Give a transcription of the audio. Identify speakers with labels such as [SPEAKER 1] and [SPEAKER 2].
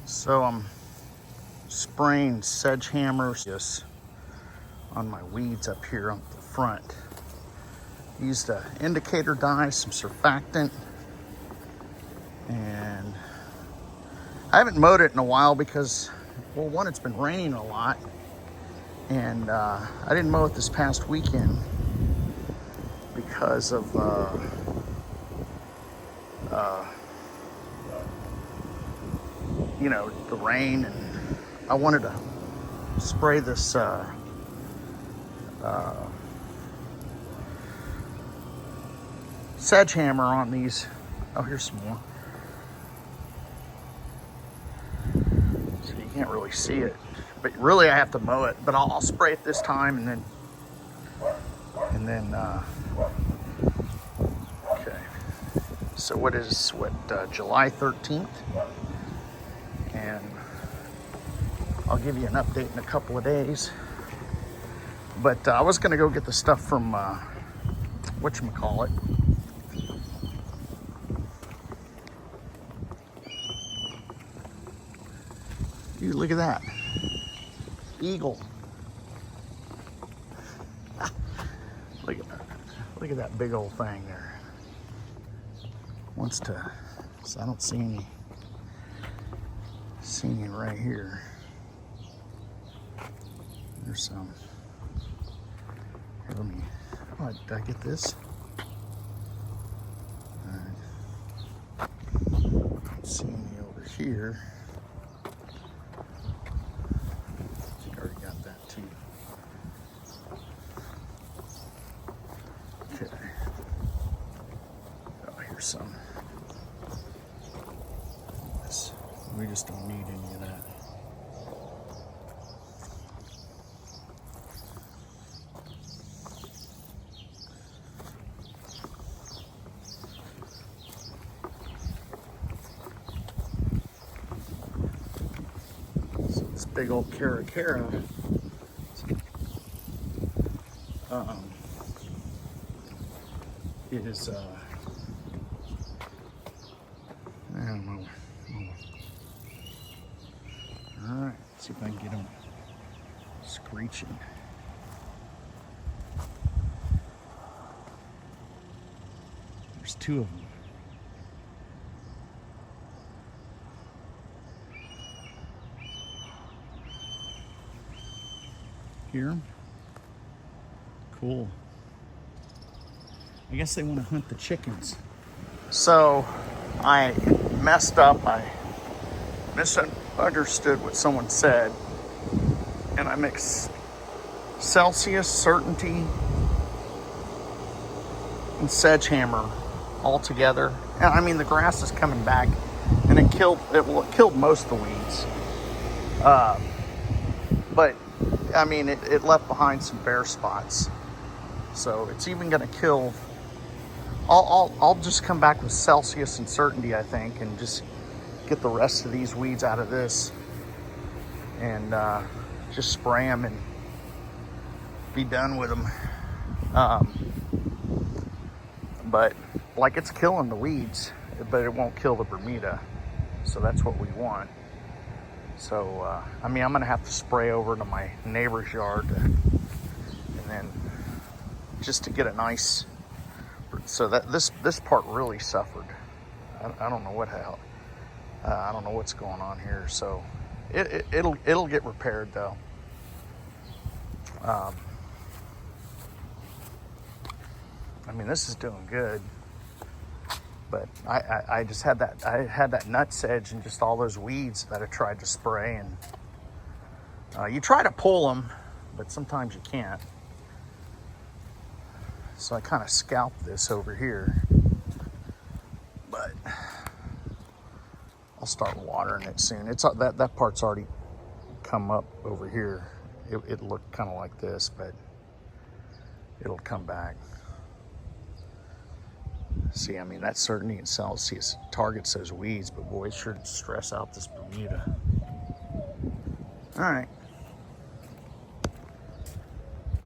[SPEAKER 1] So I'm spraying sedge hammers just on my weeds up here on the front. Used an indicator dye, some surfactant, and I haven't mowed it in a while because, well, one, it's been raining a lot, and I didn't mow it this past weekend because of you know, the rain, and I wanted to spray this sedge hammer on these. Oh, here's some more. So you can't really see it, but really I have to mow it. But I'll spray it this time, and then okay. So what July 13th, and I'll give you an update in a couple of days. But I was gonna go get the stuff from whatchamacallit. Dude, look at that. Eagle. Look at that big old thing there. Wants to, so I don't see any right here. There's some. Here, let me, oh, did I get this? All right. Don't see any over here. Okay. Oh, here's some. This, we just don't need any of that. So this big old cara is I don't know. All right, let's see if I can get them screeching. There's two of them. Hear them? Cool. I guess they want to hunt the chickens. So I messed up. I misunderstood what someone said, and I mixed Celsius, Certainty, and sedge hammer all together. And I mean, the grass is coming back, and it killed most of the weeds. But I mean, it left behind some bare spots. So it's even going to kill. I'll just come back with Celsius and Certainty, I think, and just get the rest of these weeds out of this, and just spray them and be done with them. But like, it's killing the weeds, but it won't kill the Bermuda. So that's what we want. So I mean, I'm gonna have to spray over to my neighbor's yard, and then just to get a nice. So that this part really suffered. I don't know what hell. I don't know what's going on here. So it'll get repaired though. I mean, this is doing good, but I just had that nut sedge and just all those weeds that I tried to spray, and you try to pull them, but sometimes you can't. So I kind of scalped this over here, but I'll start watering it soon. It's that part's already come up over here. It looked kind of like this, but it'll come back. See, I mean, that Certainty and Celsius targets those weeds, but boy, it sure stress out this Bermuda. All right.